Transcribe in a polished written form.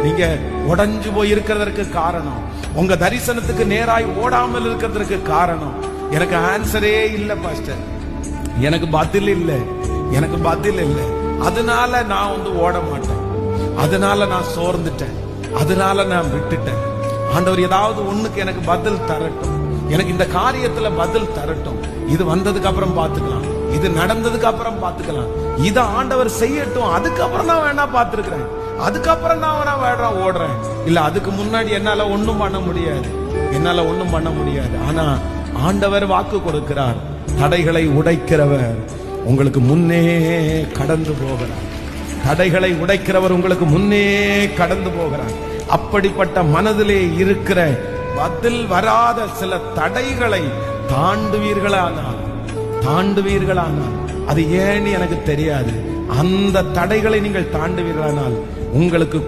நீங்க உடைஞ்சு போய் இருக்கிறதற்கு காரணம், உங்க தரிசனத்துக்கு நேராய் ஓடாமல் இருக்கிறதற்கு காரணம், எனக்கு ஆன்சரே இல்ல பாஸ்டர், எனக்கு பதில் இல்லை, எனக்கு பதில் இல்லை, அதனால நான் ஓட மாட்டேன், அதனால நான் சோர்ந்துட்டேன், அதனால நான் விட்டுட்டேன். ஆண்டவர் ஏதாவது ஒண்ணுக்கு எனக்கு பதில் தரட்டும், எனக்கு இந்த காரியத்துல பதில் தரட்டும். இது வந்ததுக்கு அப்புறம் பாத்துக்கலாம், இது நடந்ததுக்கு அப்புறம் பாத்துக்கலாம், இத ஆண்டவர் செய்யட்டும், அதுக்கப்புறம் நான் வேணா பாத்துருக்கிறேன், அதுக்கப்புறம் நான் வேணா வேணா ஓடுறேன். இல்ல அதுக்கு முன்னாடி என்னால ஒண்ணும் பண்ண முடியாது, என்னால ஒண்ணும் பண்ண முடியாது. ஆனா ஆண்டவர் வாக்கு கொடுக்கிறார், தடைகளை உடைக்கிறவர் உங்களுக்கு முன்னே கடந்து போகிறார். தடைகளை உடைக்கிறவர் உங்களுக்கு முன்னே கடந்து போகிறார். அப்படிப்பட்ட மனதிலே இருக்கிற பதில் வராத சில தடைகளை தாண்டுவீர்களானால் அது ஏன்னு எனக்கு தெரியாது, அந்த தடைகளை நீங்கள் தாண்டுவீர்களானால் உங்களுக்கு